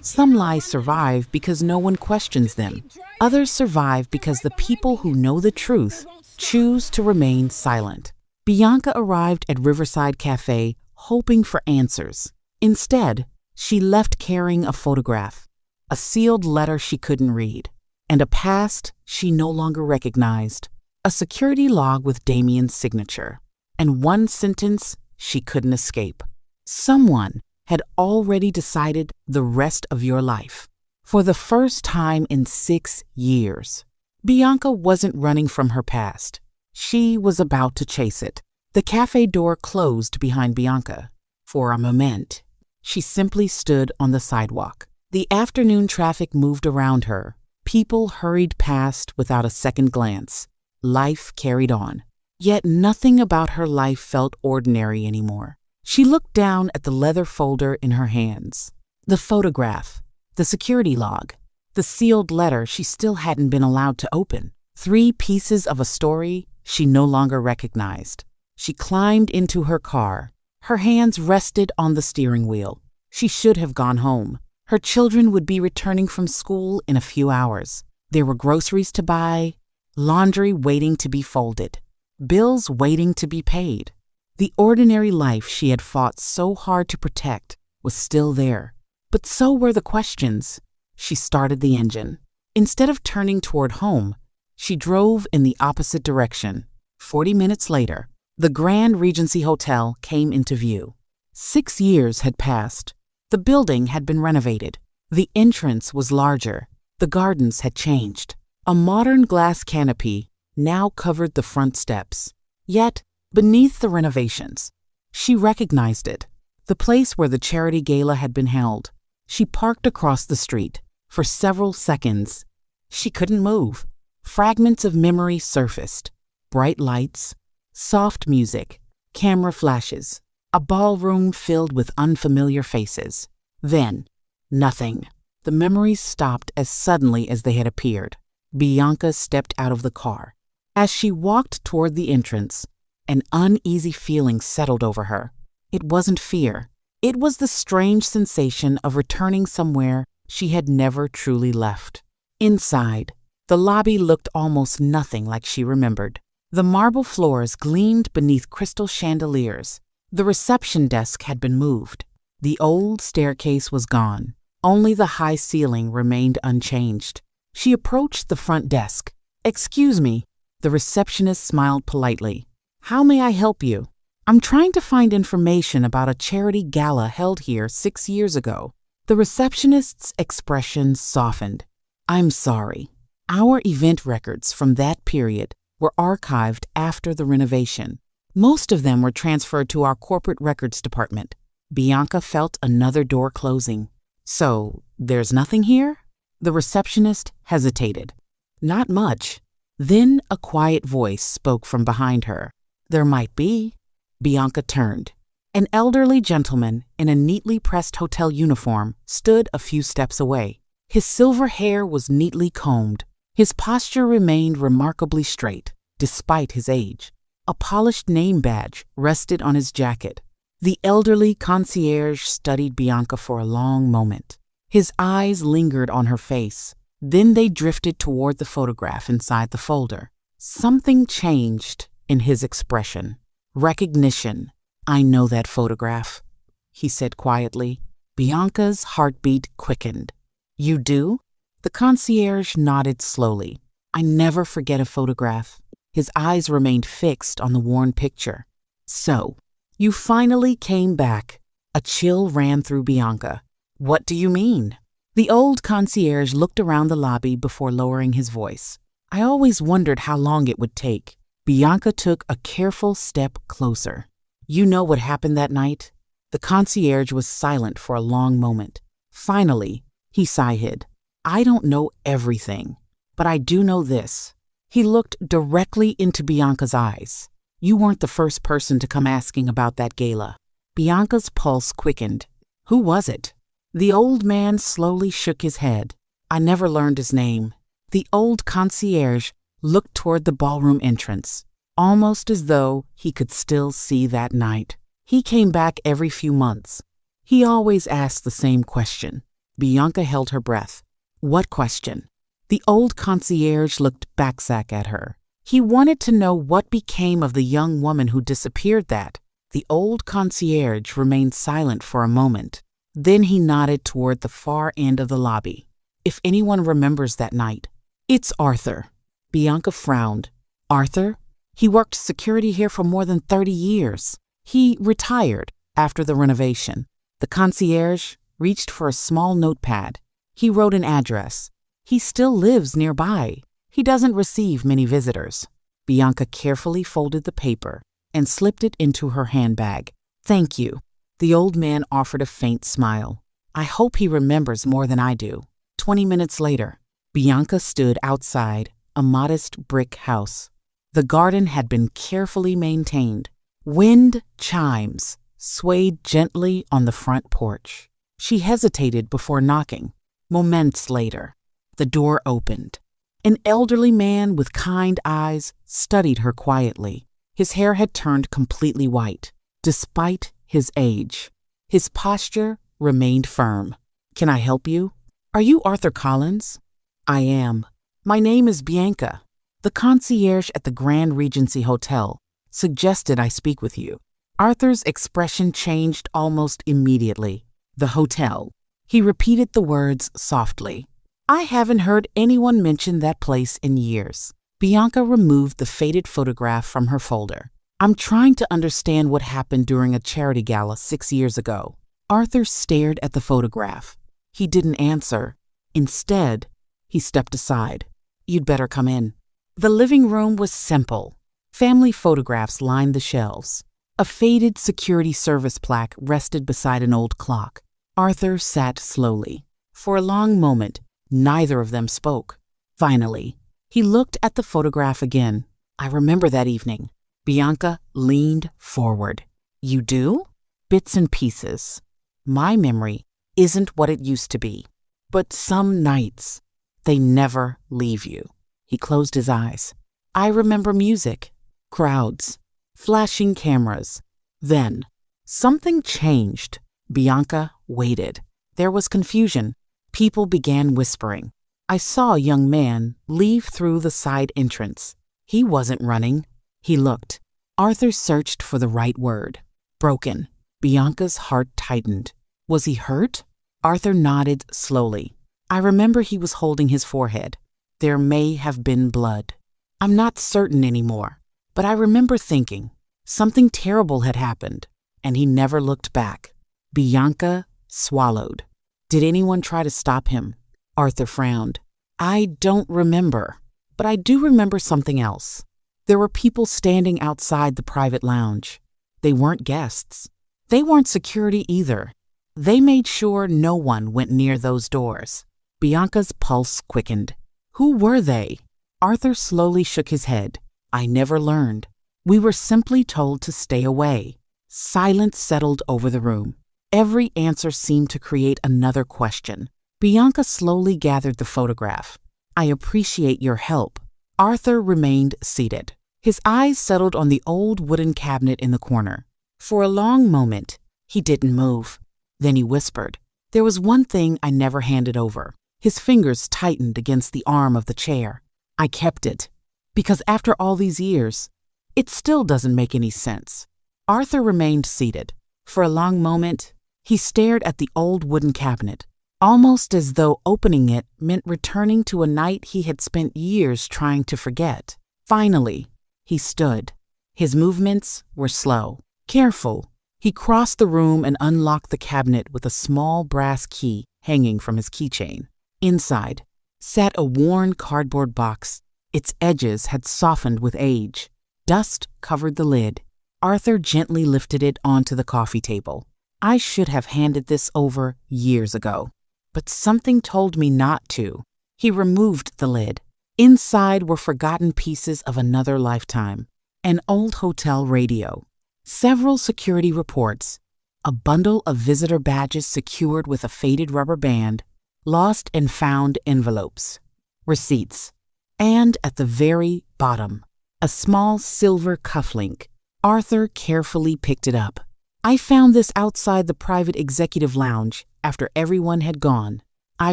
Some lies survive because no one questions them. Others survive because the people who know the truth choose to remain silent. Bianca arrived at Riverside Cafe hoping for answers. Instead, she left carrying a photograph, a sealed letter she couldn't read, and a past she no longer recognized, a security log with Damien's signature, and one sentence she couldn't escape. Someone had already decided the rest of your life. For the first time in 6 years, Bianca wasn't running from her past. She was about to chase it. The cafe door closed behind Bianca. For a moment, she simply stood on the sidewalk. The afternoon traffic moved around her. People hurried past without a second glance. Life carried on. Yet nothing about her life felt ordinary anymore. She looked down at the leather folder in her hands. The photograph, the security log, the sealed letter she still hadn't been allowed to open. 3 pieces of a story she no longer recognized. She climbed into her car. Her hands rested on the steering wheel. She should have gone home. Her children would be returning from school in a few hours. There were groceries to buy, laundry waiting to be folded, bills waiting to be paid. The ordinary life she had fought so hard to protect was still there. But so were the questions. She started the engine. Instead of turning toward home, she drove in the opposite direction. 40 minutes later, the Grand Regency Hotel came into view. 6 years had passed. The building had been renovated. The entrance was larger. The gardens had changed. A modern glass canopy now covered the front steps. Yet, beneath the renovations, she recognized it. The place where the charity gala had been held. She parked across the street. For several seconds, she couldn't move. Fragments of memory surfaced. Bright lights, soft music, camera flashes, a ballroom filled with unfamiliar faces. Then, nothing. The memories stopped as suddenly as they had appeared. Bianca stepped out of the car. As she walked toward the entrance, an uneasy feeling settled over her. It wasn't fear. It was the strange sensation of returning somewhere she had never truly left. Inside, the lobby looked almost nothing like she remembered. The marble floors gleamed beneath crystal chandeliers. The reception desk had been moved. The old staircase was gone. Only the high ceiling remained unchanged. She approached the front desk. "Excuse me." The receptionist smiled politely. "How may I help you?" "I'm trying to find information about a charity gala held here 6 years ago." The receptionist's expression softened. "I'm sorry. Our event records from that period were archived after the renovation. Most of them were transferred to our corporate records department." Bianca felt another door closing. "So, there's nothing here?" The receptionist hesitated. "Not much." Then a quiet voice spoke from behind her. "There might be." Bianca turned. An elderly gentleman in a neatly pressed hotel uniform stood a few steps away. His silver hair was neatly combed. His posture remained remarkably straight, despite his age. A polished name badge rested on his jacket. The elderly concierge studied Bianca for a long moment. His eyes lingered on her face. Then they drifted toward the photograph inside the folder. Something changed in his expression. Recognition. "I know that photograph," he said quietly. Bianca's heartbeat quickened. "You do?" The concierge nodded slowly. "I never forget a photograph." His eyes remained fixed on the worn picture. "So, you finally came back." A chill ran through Bianca. "What do you mean?" The old concierge looked around the lobby before lowering his voice. "I always wondered how long it would take." Bianca took a careful step closer. "You know what happened that night?" The concierge was silent for a long moment. Finally, he sighed. "I don't know everything, but I do know this." He looked directly into Bianca's eyes. "You weren't the first person to come asking about that gala." Bianca's pulse quickened. "Who was it?" The old man slowly shook his head. "I never learned his name." The old concierge looked toward the ballroom entrance, almost as though he could still see that night. "He came back every few months. He always asked the same question. Bianca held her breath. What question? The old concierge looked backsack at her. He wanted to know what became of the young woman who disappeared that. The old concierge remained silent for a moment. Then he nodded toward the far end of the lobby. If anyone remembers that night, it's Arthur. Bianca frowned. Arthur? He worked security here for more than 30 years. He retired after the renovation. The concierge reached for a small notepad. He wrote an address. He still lives nearby. He doesn't receive many visitors. Bianca carefully folded the paper and slipped it into her handbag. Thank you. The old man offered a faint smile. I hope he remembers more than I do. 20 minutes later, Bianca stood outside a modest brick house. The garden had been carefully maintained. Wind chimes swayed gently on the front porch. She hesitated before knocking. Moments later, the door opened. An elderly man with kind eyes studied her quietly. His hair had turned completely white, despite his age. His posture remained firm. Can I help you? Are you Arthur Collins? I am. My name is Bianca. The concierge at the Grand Regency Hotel suggested I speak with you. Arthur's expression changed almost immediately. The hotel. He repeated the words softly. I haven't heard anyone mention that place in years. Bianca removed the faded photograph from her folder. I'm trying to understand what happened during a charity gala 6 years ago. Arthur stared at the photograph. He didn't answer. Instead, he stepped aside. You'd better come in. The living room was simple. Family photographs lined the shelves. A faded security service plaque rested beside an old clock. Arthur sat slowly. For a long moment, neither of them spoke. Finally, he looked at the photograph again. I remember that evening. Bianca leaned forward. You do? Bits and pieces. My memory isn't what it used to be. But some nights, they never leave you. He closed his eyes. I remember music, crowds, flashing cameras. Then, something changed. Bianca waited. There was confusion. People began whispering. I saw a young man leave through the side entrance. He wasn't running. He looked. Arthur searched for the right word. Broken. Bianca's heart tightened. Was he hurt? Arthur nodded slowly. I remember he was holding his forehead. There may have been blood. I'm not certain anymore, but I remember thinking something terrible had happened, and he never looked back. Bianca swallowed. Did anyone try to stop him? Arthur frowned. I don't remember, but I do remember something else. There were people standing outside the private lounge. They weren't guests. They weren't security either. They made sure no one went near those doors. Bianca's pulse quickened. Who were they? Arthur slowly shook his head. I never learned. We were simply told to stay away. Silence settled over the room. Every answer seemed to create another question. Bianca slowly gathered the photograph. I appreciate your help. Arthur remained seated. His eyes settled on the old wooden cabinet in the corner. For a long moment, he didn't move. Then he whispered, there was one thing I never handed over. His fingers tightened against the arm of the chair. I kept it, because after all these years, it still doesn't make any sense. Arthur remained seated. For a long moment, he stared at the old wooden cabinet, almost as though opening it meant returning to a night he had spent years trying to forget. Finally, he stood. His movements were slow, careful. He crossed the room and unlocked the cabinet with a small brass key hanging from his keychain. Inside sat a worn cardboard box. Its edges had softened with age. Dust covered the lid. Arthur gently lifted it onto the coffee table. I should have handed this over years ago, but something told me not to. He removed the lid. Inside were forgotten pieces of another lifetime. An old hotel radio, several security reports, a bundle of visitor badges secured with a faded rubber band, lost and found envelopes, receipts, and at the very bottom, a small silver cufflink. Arthur carefully picked it up. I found this outside the private executive lounge after everyone had gone. I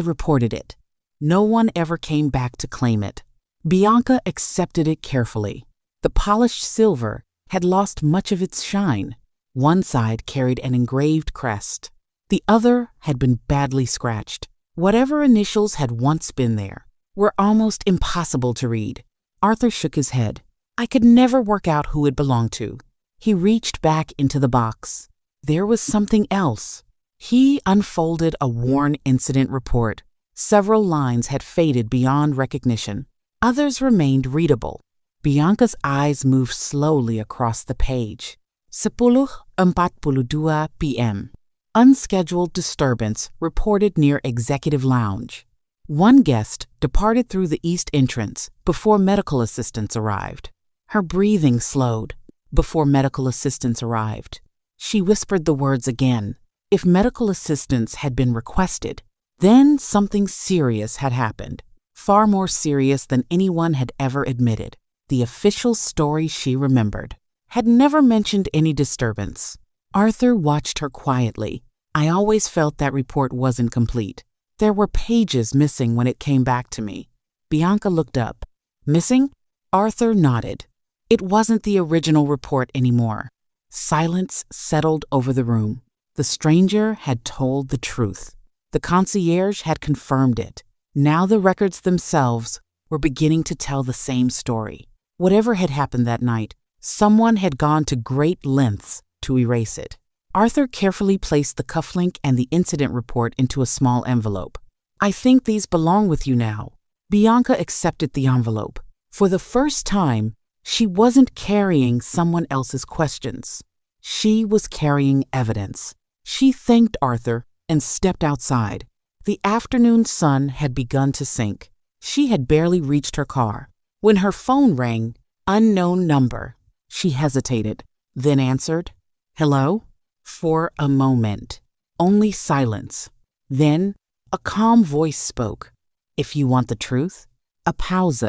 reported it. No one ever came back to claim it. Bianca accepted it carefully. The polished silver had lost much of its shine. One side carried an engraved crest. The other had been badly scratched. Whatever initials had once been there were almost impossible to read. Arthur shook his head. I could never work out who it belonged to. He reached back into the box. There was something else. He unfolded a worn incident report. Several lines had faded beyond recognition. Others remained readable. Bianca's eyes moved slowly across the page. 10:42 p.m. Unscheduled disturbance reported near Executive Lounge. One guest departed through the east entrance before medical assistance arrived. Her breathing slowed before medical assistance arrived. She whispered the words again. If medical assistance had been requested, then something serious had happened, far more serious than anyone had ever admitted. The official story she remembered had never mentioned any disturbance. Arthur watched her quietly. I always felt that report wasn't complete. There were pages missing when it came back to me. Bianca looked up. Missing? Arthur nodded. It wasn't the original report anymore. Silence settled over the room. The stranger had told the truth. The concierge had confirmed it. Now the records themselves were beginning to tell the same story. Whatever had happened that night, someone had gone to great lengths to erase it. Arthur carefully placed the cufflink and the incident report into a small envelope. I think these belong with you now. Bianca accepted the envelope. For the first time, she wasn't carrying someone else's questions. She was carrying evidence. She thanked Arthur and stepped outside. The afternoon sun had begun to sink. She had barely reached her car when her phone rang. Unknown number. She hesitated, then answered, Hello? For a moment, only silence. Then a calm voice spoke. If you want the truth, a pause.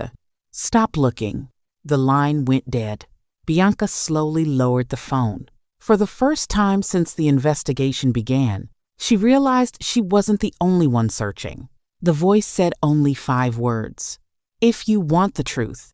Stop looking. The line went dead. Bianca slowly lowered the phone. For the first time since the investigation began, she realized she wasn't the only one searching. The voice said only 5 words. If you want the truth,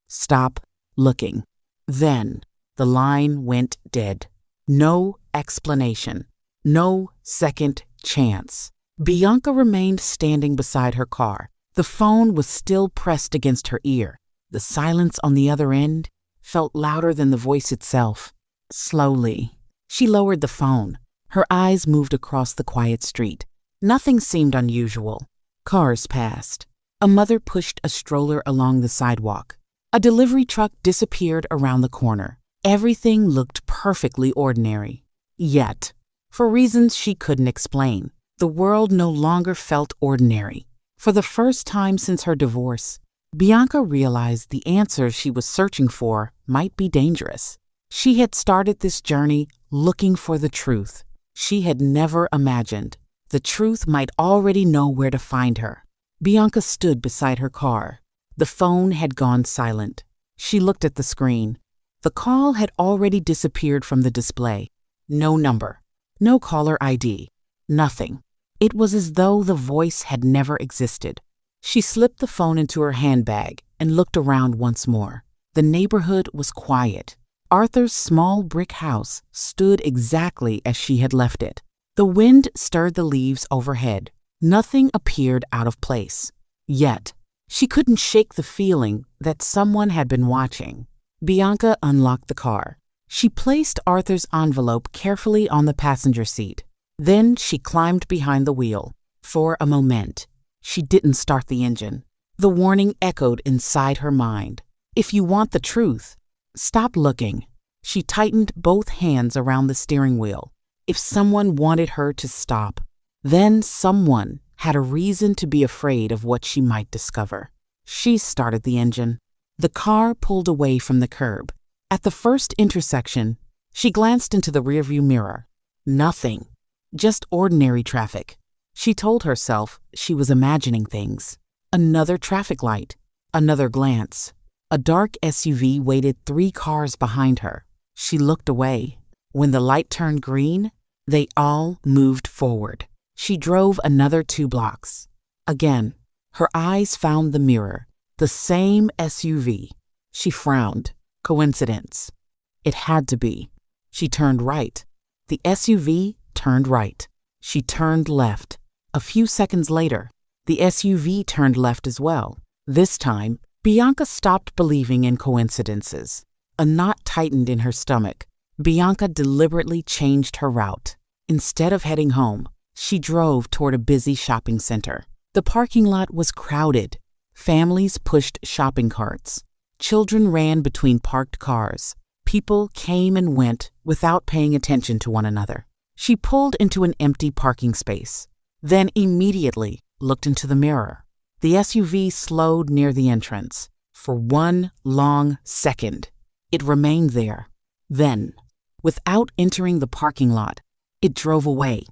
stop looking. Then the line went dead. No explanation. No second chance. Bianca remained standing beside her car. The phone was still pressed against her ear. The silence on the other end felt louder than the voice itself. Slowly, she lowered the phone. Her eyes moved across the quiet street. Nothing seemed unusual. Cars passed. A mother pushed a stroller along the sidewalk. A delivery truck disappeared around the corner. Everything looked perfectly ordinary. Yet, for reasons she couldn't explain, the world no longer felt ordinary. For the first time since her divorce, Bianca realized the answers she was searching for might be dangerous. She had started this journey looking for the truth. She had never imagined the truth might already know where to find her. Bianca stood beside her car. The phone had gone silent. She looked at the screen. The call had already disappeared from the display. No number, no caller ID, nothing. It was as though the voice had never existed. She slipped the phone into her handbag and looked around once more. The neighborhood was quiet. Arthur's small brick house stood exactly as she had left it. The wind stirred the leaves overhead. Nothing appeared out of place. Yet, she couldn't shake the feeling that someone had been watching. Bianca unlocked the car. She placed Arthur's envelope carefully on the passenger seat. Then she climbed behind the wheel. For a moment, she didn't start the engine. The warning echoed inside her mind. If you want the truth, stop looking. She tightened both hands around the steering wheel. If someone wanted her to stop, then someone had a reason to be afraid of what she might discover. She started the engine. The car pulled away from the curb. At the first intersection, she glanced into the rearview mirror. Nothing. Just ordinary traffic. She told herself she was imagining things. Another traffic light. Another glance. A dark SUV waited 3 cars behind her. She looked away. When the light turned green, they all moved forward. She drove another 2 blocks. Again, her eyes found the mirror, the same SUV. She frowned. Coincidence. It had to be. She turned right. The SUV turned right. She turned left. A few seconds later, the SUV turned left as well. This time, Bianca stopped believing in coincidences. A knot tightened in her stomach. Bianca deliberately changed her route. Instead of heading home, she drove toward a busy shopping center. The parking lot was crowded. Families pushed shopping carts. Children ran between parked cars. People came and went without paying attention to one another. She pulled into an empty parking space, then immediately looked into the mirror. The SUV slowed near the entrance. For one long second, it remained there. Then, without entering the parking lot, it drove away.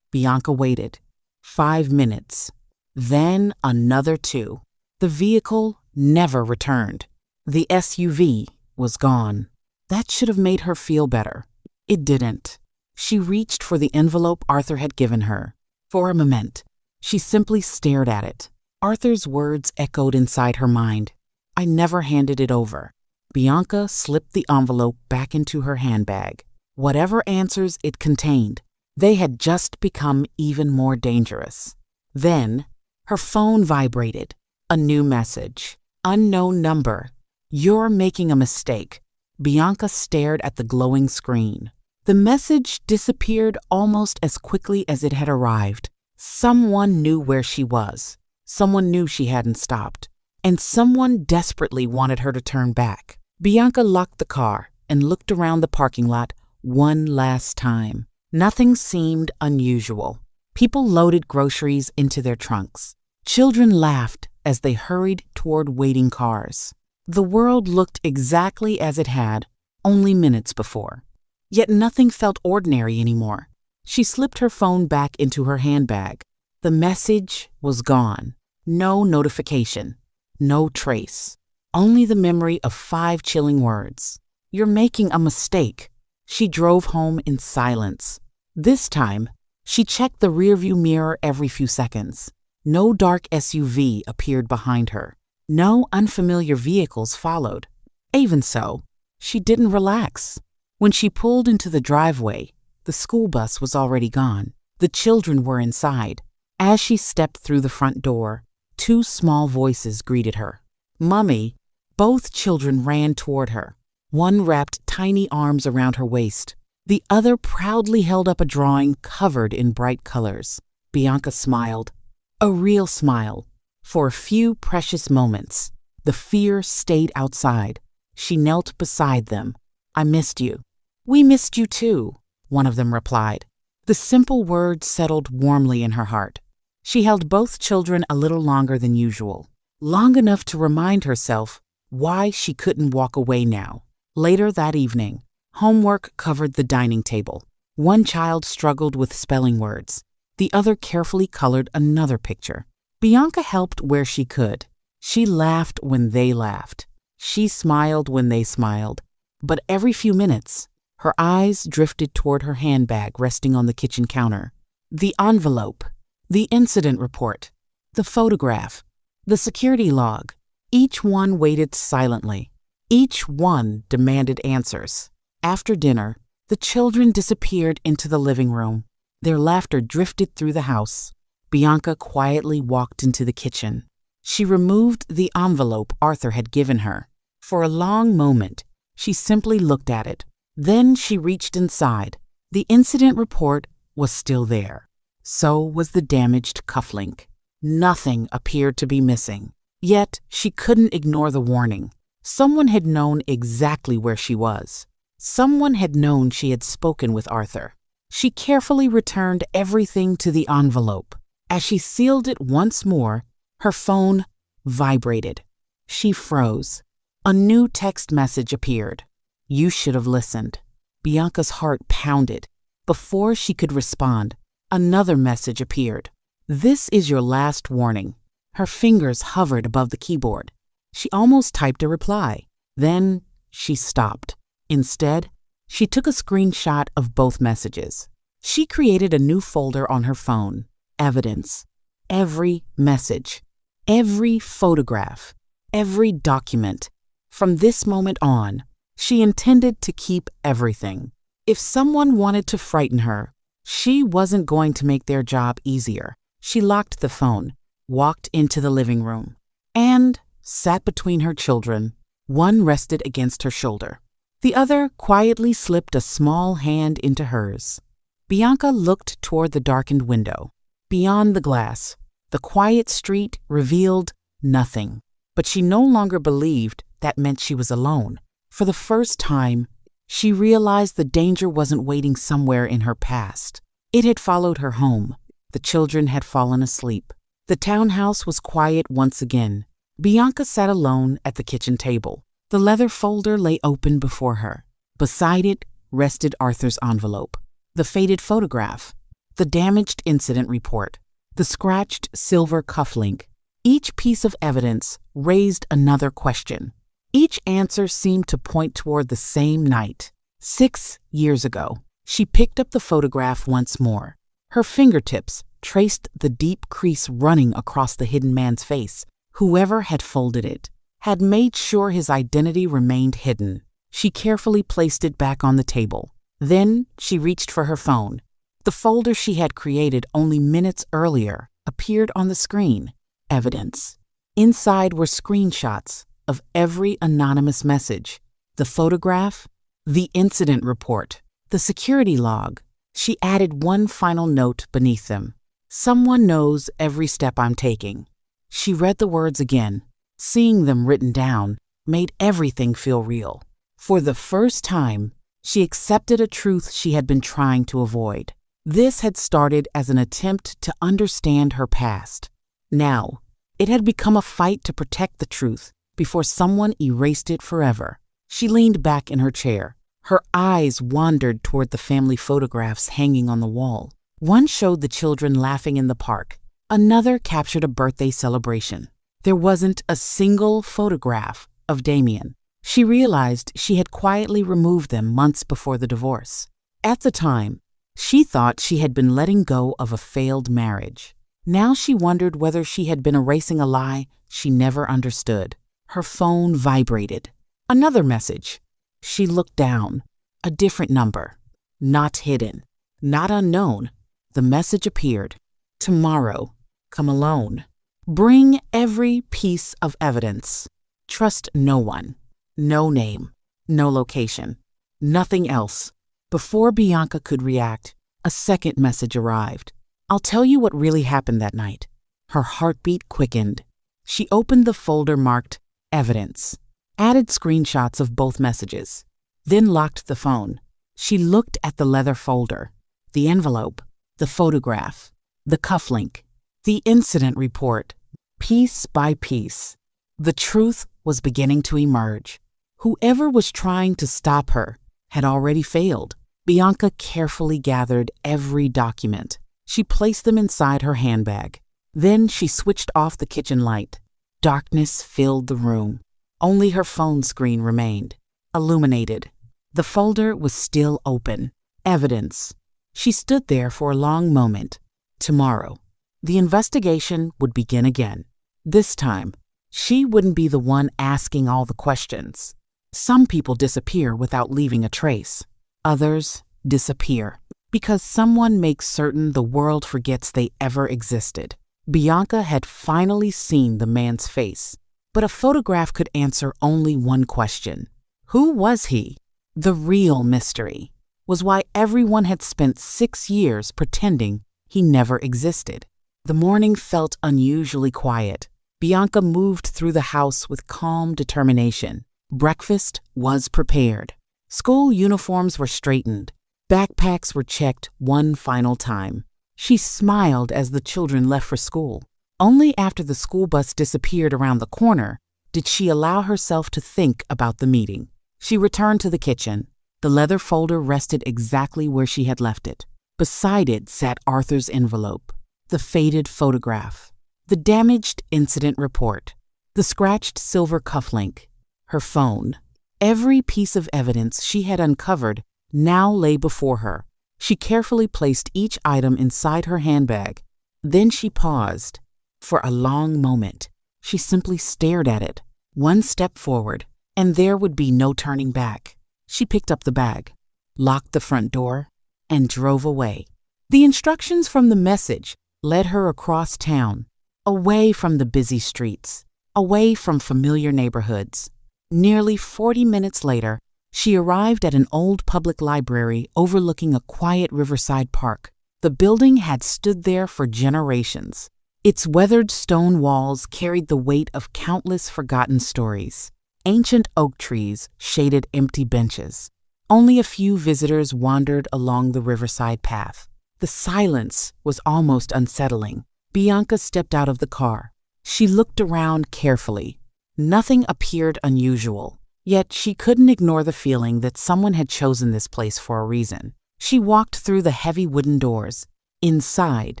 Bianca waited. 5 minutes. Then another 2. The vehicle never returned. The SUV was gone. That should have made her feel better. It didn't. She reached for the envelope Arthur had given her. For a moment, she simply stared at it. Arthur's words echoed inside her mind. I never handed it over. Bianca slipped the envelope back into her handbag. Whatever answers it contained, they had just become even more dangerous. Then, her phone vibrated. A new message. Unknown number. You're making a mistake. Bianca stared at the glowing screen. The message disappeared almost as quickly as it had arrived. Someone knew where she was. Someone knew she hadn't stopped. And someone desperately wanted her to turn back. Bianca locked the car and looked around the parking lot one last time. Nothing seemed unusual. People loaded groceries into their trunks. Children laughed as they hurried toward waiting cars. The world looked exactly as it had only minutes before. Yet nothing felt ordinary anymore. She slipped her phone back into her handbag. The message was gone. No notification. No trace. Only the memory of 5 chilling words. You're making a mistake. She drove home in silence. This time, she checked the rearview mirror every few seconds. No dark SUV appeared behind her. No unfamiliar vehicles followed. Even so, she didn't relax. When she pulled into the driveway, the school bus was already gone. The children were inside. As she stepped through the front door, 2 small voices greeted her. Mummy! Both children ran toward her. One wrapped tiny arms around her waist. The other proudly held up a drawing covered in bright colors. Bianca smiled. A real smile. For a few precious moments, the fear stayed outside. She knelt beside them. I missed you. We missed you too, one of them replied. The simple words settled warmly in her heart. She held both children a little longer than usual, long enough to remind herself why she couldn't walk away now. Later that evening, homework covered the dining table. One child struggled with spelling words. The other carefully colored another picture. Bianca helped where she could. She laughed when they laughed. She smiled when they smiled. But every few minutes, her eyes drifted toward her handbag resting on the kitchen counter. The envelope, the incident report, the photograph, the security log. Each one waited silently. Each one demanded answers. After dinner, the children disappeared into the living room. Their laughter drifted through the house. Bianca quietly walked into the kitchen. She removed the envelope Arthur had given her. For a long moment, she simply looked at it. Then she reached inside. The incident report was still there. So was the damaged cufflink. Nothing appeared to be missing. Yet she couldn't ignore the warning. Someone had known exactly where she was. Someone had known she had spoken with Arthur. She carefully returned everything to the envelope. As she sealed it once more, her phone vibrated. She froze. A new text message appeared. You should have listened. Bianca's heart pounded. Before she could respond, another message appeared. This is your last warning. Her fingers hovered above the keyboard. She almost typed a reply. Then she stopped. Instead, she took a screenshot of both messages. She created a new folder on her phone. evidence, every message, every photograph, every document. From this moment on, she intended to keep everything. If someone wanted to frighten her, she wasn't going to make their job easier. She locked the phone, walked into the living room, and sat between her children. One rested against her shoulder. The other quietly slipped a small hand into hers. Bianca looked toward the darkened window. Beyond the glass, the quiet street revealed nothing. But she no longer believed that meant she was alone. For the first time, she realized the danger wasn't waiting somewhere in her past. It had followed her home. The children had fallen asleep. The townhouse was quiet once again. Bianca sat alone at the kitchen table. The leather folder lay open before her. Beside it rested Arthur's envelope, the faded photograph, the damaged incident report, the scratched silver cufflink. Each piece of evidence raised another question. Each answer seemed to point toward the same night. 6 years ago, she picked up the photograph once more. Her fingertips traced the deep crease running across the hidden man's face. Whoever had folded it had made sure his identity remained hidden. She carefully placed it back on the table. Then she reached for her phone. The folder she had created only minutes earlier appeared on the screen. Evidence. Inside were screenshots of every anonymous message, the photograph, the incident report, the security log. She added one final note beneath them. Someone knows every step I'm taking. She read the words again. Seeing them written down made everything feel real. For the first time, she accepted a truth she had been trying to avoid. This had started as an attempt to understand her past. Now, it had become a fight to protect the truth before someone erased it forever. She leaned back in her chair. Her eyes wandered toward the family photographs hanging on the wall. One showed the children laughing in the park. Another captured a birthday celebration. There wasn't a single photograph of Damien. She realized she had quietly removed them months before the divorce. At the time, she thought she had been letting go of a failed marriage. Now she wondered whether she had been erasing a lie she never understood. Her phone vibrated. Another message. She looked down. A different number. Not hidden. Not unknown. The message appeared. Tomorrow. Come alone. Bring every piece of evidence. Trust no one. No name. No location. Nothing else. Before Bianca could react, a second message arrived. I'll tell you what really happened that night. Her heartbeat quickened. She opened the folder marked Evidence, added screenshots of both messages, then locked the phone. She looked at the leather folder, the envelope, the photograph, the cufflink, the incident report. Piece by piece, the truth was beginning to emerge. Whoever was trying to stop her had already failed. Bianca carefully gathered every document. She placed them inside her handbag. Then she switched off the kitchen light. Darkness filled the room. Only her phone screen remained, illuminated. The folder was still open. Evidence. She stood there for a long moment. Tomorrow, the investigation would begin again. This time, she wouldn't be the one asking all the questions. Some people disappear without leaving a trace. Others disappear because someone makes certain the world forgets they ever existed. Bianca had finally seen the man's face, but a photograph could answer only one question. Who was he? The real mystery was why everyone had spent 6 years pretending he never existed. The morning felt unusually quiet. Bianca moved through the house with calm determination. Breakfast was prepared. School uniforms were straightened. Backpacks were checked one final time. She smiled as the children left for school. Only after the school bus disappeared around the corner did she allow herself to think about the meeting. She returned to the kitchen. The leather folder rested exactly where she had left it. Beside it sat Arthur's envelope, the faded photograph, the damaged incident report, the scratched silver cufflink, her phone. Every piece of evidence she had uncovered now lay before her. She carefully placed each item inside her handbag. Then she paused. For a long moment, she simply stared at it. One step forward, and there would be no turning back. She picked up the bag, locked the front door, and drove away. The instructions from the message led her across town, away from the busy streets, away from familiar neighborhoods. Nearly 40 minutes later, she arrived at an old public library overlooking a quiet riverside park. The building had stood there for generations. Its weathered stone walls carried the weight of countless forgotten stories. Ancient oak trees shaded empty benches. Only a few visitors wandered along the riverside path. The silence was almost unsettling. Bianca stepped out of the car. She looked around carefully. Nothing appeared unusual, yet she couldn't ignore the feeling that someone had chosen this place for a reason. She walked through the heavy wooden doors. Inside,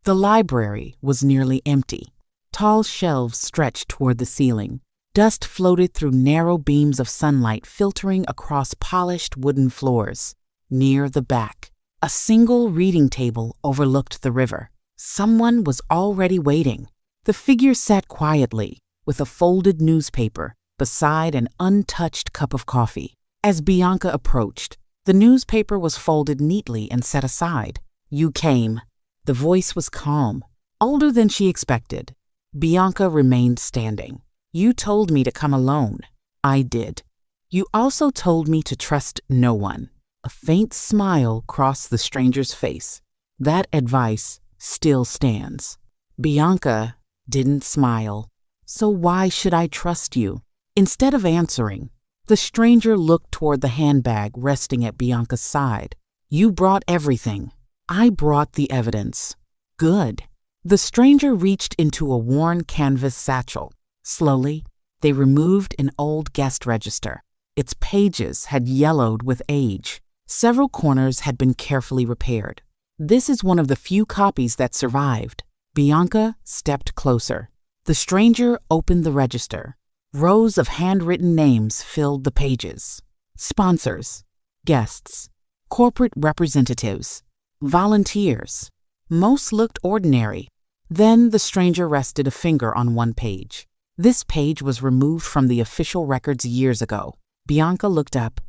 the library was nearly empty. Tall shelves stretched toward the ceiling. Dust floated through narrow beams of sunlight filtering across polished wooden floors. Near the back, a single reading table overlooked the river. Someone was already waiting. The figure sat quietly, with a folded newspaper beside an untouched cup of coffee. As Bianca approached, the newspaper was folded neatly and set aside. "You came." The voice was calm, older than she expected. Bianca remained standing. "You told me to come alone." "I did." "You also told me to trust no one." A faint smile crossed the stranger's face. "That advice still stands." Bianca didn't smile. "So why should I trust you?" Instead of answering, the stranger looked toward the handbag resting at Bianca's side. "You brought everything. I brought the evidence." "Good." The stranger reached into a worn canvas satchel. Slowly, they removed an old guest register. Its pages had yellowed with age. Several corners had been carefully repaired. "This is one of the few copies that survived." Bianca stepped closer. The stranger opened the register. Rows of handwritten names filled the pages. Sponsors, guests, corporate representatives, volunteers. Most looked ordinary. Then the stranger rested a finger on one page. This page was removed from the official records years ago. Bianca looked up.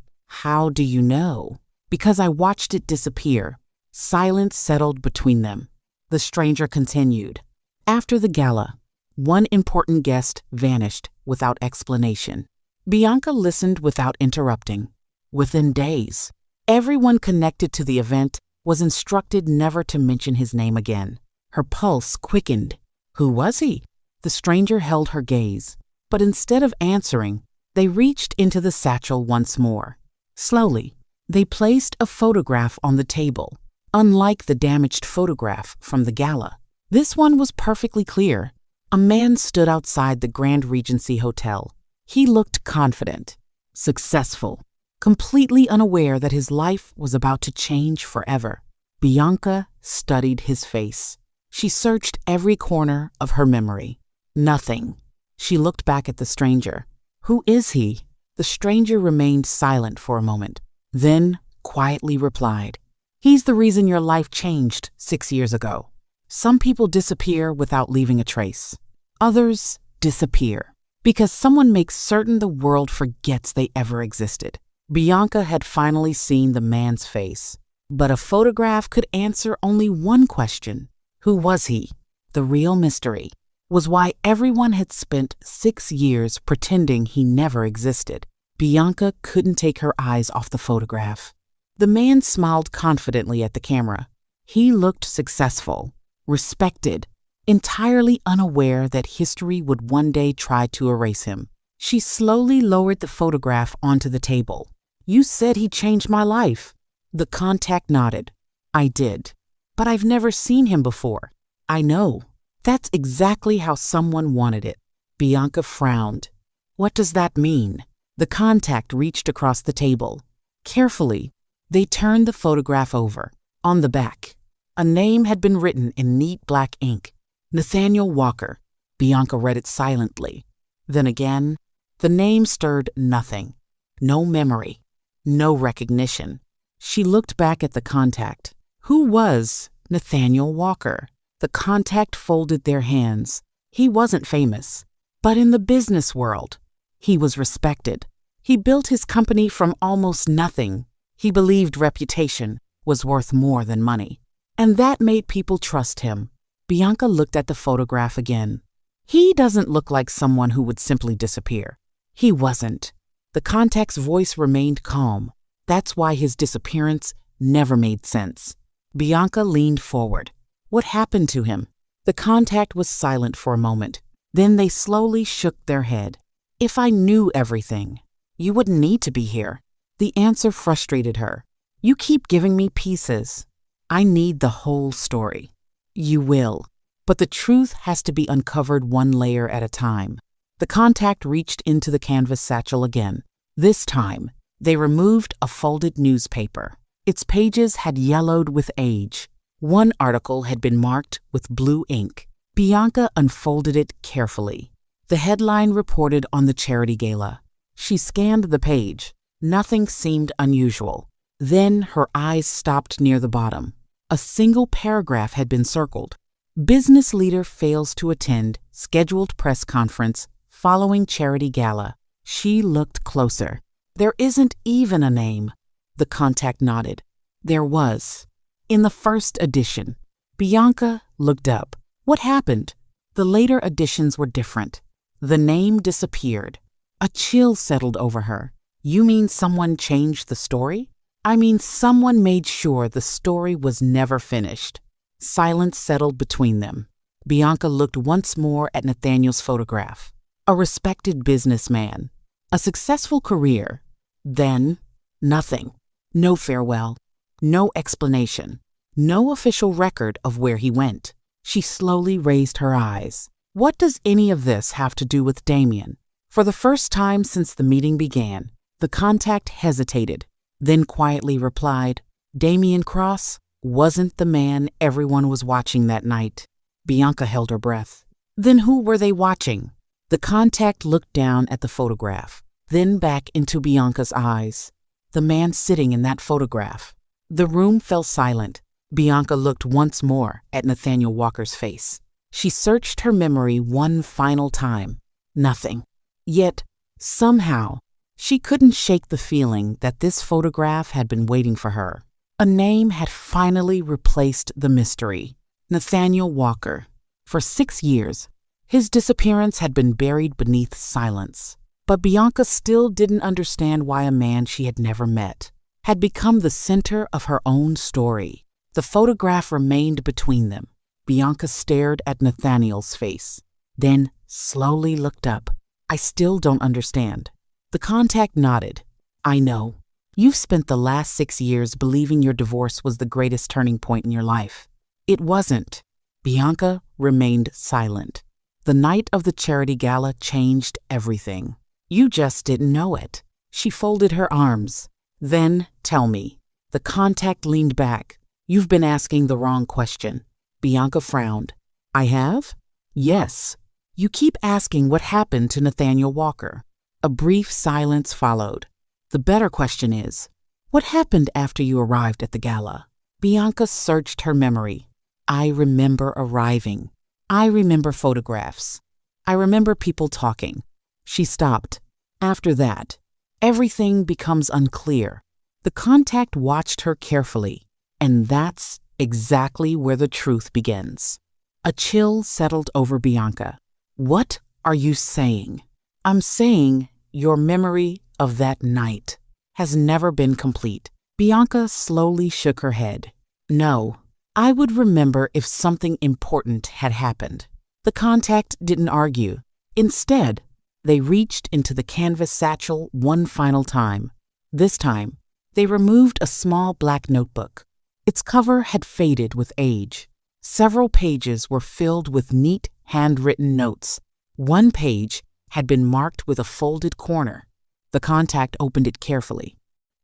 "How do you know?" "Because I watched it disappear." Silence settled between them. The stranger continued. "After the gala, one important guest vanished without explanation." Bianca listened without interrupting. Within days, everyone connected to the event was instructed never to mention his name again. Her pulse quickened. Who was he? The stranger held her gaze, but instead of answering, they reached into the satchel once more. Slowly, they placed a photograph on the table. Unlike the damaged photograph from the gala, this one was perfectly clear. A man stood outside the Grand Regency Hotel. He looked confident, successful, completely unaware that his life was about to change forever. Bianca studied his face. She searched every corner of her memory. Nothing. She looked back at the stranger. "Who is he?" The stranger remained silent for a moment, then quietly replied, "He's the reason your life changed 6 years ago." Some people disappear without leaving a trace. Others disappear because someone makes certain the world forgets they ever existed. Bianca had finally seen the man's face, but a photograph could answer only one question. Who was he? The real mystery was why everyone had spent 6 years pretending he never existed. Bianca couldn't take her eyes off the photograph. The man smiled confidently at the camera. He looked successful, respected, entirely unaware that history would one day try to erase him. She slowly lowered the photograph onto the table. "You said he changed my life." The contact nodded. "I did, but I've never seen him before." "I know. That's exactly how someone wanted it." Bianca frowned. "What does that mean?" The contact reached across the table. Carefully, they turned the photograph over. On the back, a name had been written in neat black ink. Nathaniel Walker. Bianca read it silently. Then again, the name stirred nothing. No memory. No recognition. She looked back at the contact. Who was Nathaniel Walker? The contact folded their hands. He wasn't famous, but in the business world, he was respected. He built his company from almost nothing. He believed reputation was worth more than money, and that made people trust him. Bianca looked at the photograph again. He doesn't look like someone who would simply disappear. He wasn't. The contact's voice remained calm. That's why his disappearance never made sense. Bianca leaned forward. What happened to him? The contact was silent for a moment. Then they slowly shook their head. If I knew everything, you wouldn't need to be here. The answer frustrated her. You keep giving me pieces. I need the whole story. You will, but the truth has to be uncovered one layer at a time. The contact reached into the canvas satchel again. This time, they removed a folded newspaper. Its pages had yellowed with age. One article had been marked with blue ink. Bianca unfolded it carefully. The headline reported on the charity gala. She scanned the page. Nothing seemed unusual. Then her eyes stopped near the bottom. A single paragraph had been circled. Business leader fails to attend scheduled press conference following charity gala. She looked closer. There isn't even a name. The contact nodded. There was. In the first edition. Bianca looked up. What happened? The later editions were different. The name disappeared. A chill settled over her. You mean someone changed the story? I mean someone made sure the story was never finished. Silence settled between them. Bianca looked once more at Nathaniel's photograph. A respected businessman. A successful career. Then, nothing. No farewell. No explanation. No official record of where he went. She slowly raised her eyes. What does any of this have to do with Damien? For the first time since the meeting began, the contact hesitated, then quietly replied, Damien Cross wasn't the man everyone was watching that night. Bianca held her breath. Then who were they watching? The contact looked down at the photograph, then back into Bianca's eyes. The man sitting in that photograph. The room fell silent. Bianca looked once more at Nathaniel Walker's face. She searched her memory one final time. Nothing. Yet, somehow, she couldn't shake the feeling that this photograph had been waiting for her. A name had finally replaced the mystery. Nathaniel Walker. For 6 years, his disappearance had been buried beneath silence. But Bianca still didn't understand why a man she had never met had become the center of her own story. The photograph remained between them. Bianca stared at Nathaniel's face, then slowly looked up. I still don't understand. The contact nodded. I know. You've spent the last 6 years believing your divorce was the greatest turning point in your life. It wasn't. Bianca remained silent. The night of the charity gala changed everything. You just didn't know it. She folded her arms. Then, tell me. The contact leaned back. You've been asking the wrong question. Bianca frowned. I have? Yes. You keep asking what happened to Nathaniel Walker. A brief silence followed. The better question is, what happened after you arrived at the gala? Bianca searched her memory. I remember arriving. I remember photographs. I remember people talking. She stopped. After that, everything becomes unclear. The contact watched her carefully, and that's exactly where the truth begins. A chill settled over Bianca. What are you saying? I'm saying your memory of that night has never been complete. Bianca slowly shook her head. No, I would remember if something important had happened. The contact didn't argue. Instead, they reached into the canvas satchel one final time. This time, they removed a small black notebook. Its cover had faded with age. Several pages were filled with neat, handwritten notes. One page had been marked with a folded corner. The contact opened it carefully,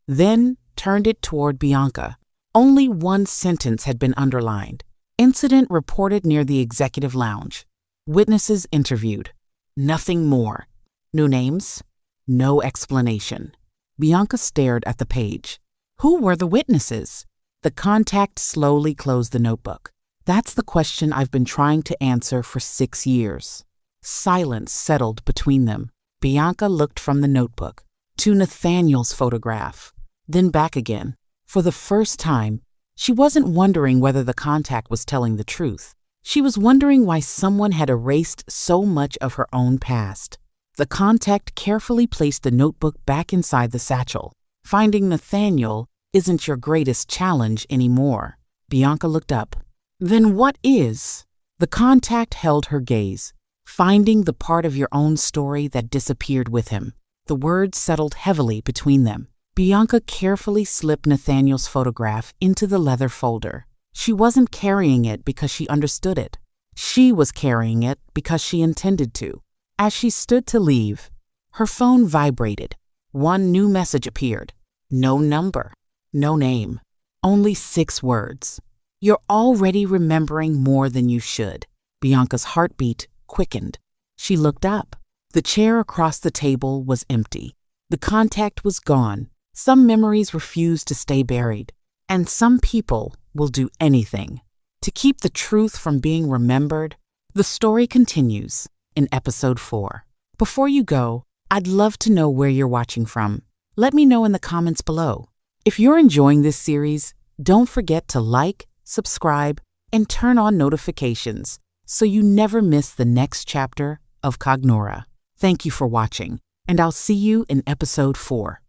then turned it toward Bianca. Only one sentence had been underlined. Incident reported near the executive lounge. Witnesses interviewed. Nothing more. New names? No explanation. Bianca stared at the page. Who were the witnesses? The contact slowly closed the notebook. That's the question I've been trying to answer for 6 years. Silence settled between them. Bianca looked from the notebook to Nathaniel's photograph, then back again. For the first time, she wasn't wondering whether the contact was telling the truth. She was wondering why someone had erased so much of her own past. The contact carefully placed the notebook back inside the satchel. Finding Nathaniel isn't your greatest challenge anymore. Bianca looked up. Then what is? The contact held her gaze, finding the part of your own story that disappeared with him. The words settled heavily between them. Bianca carefully slipped Nathaniel's photograph into the leather folder. She wasn't carrying it because she understood it. She was carrying it because she intended to. As she stood to leave, her phone vibrated. One new message appeared. No number, no name, only 6 words. You're already remembering more than you should. Bianca's heartbeat quickened. She looked up. The chair across the table was empty. The contact was gone. Some memories refuse to stay buried, and some people will do anything to keep the truth from being remembered. The story continues in episode 4. Before you go, I'd love to know where you're watching from. Let me know in the comments below. If you're enjoying this series, don't forget to like, subscribe, and turn on notifications so you never miss the next chapter of Cognora. Thank you for watching, and I'll see you in episode 4.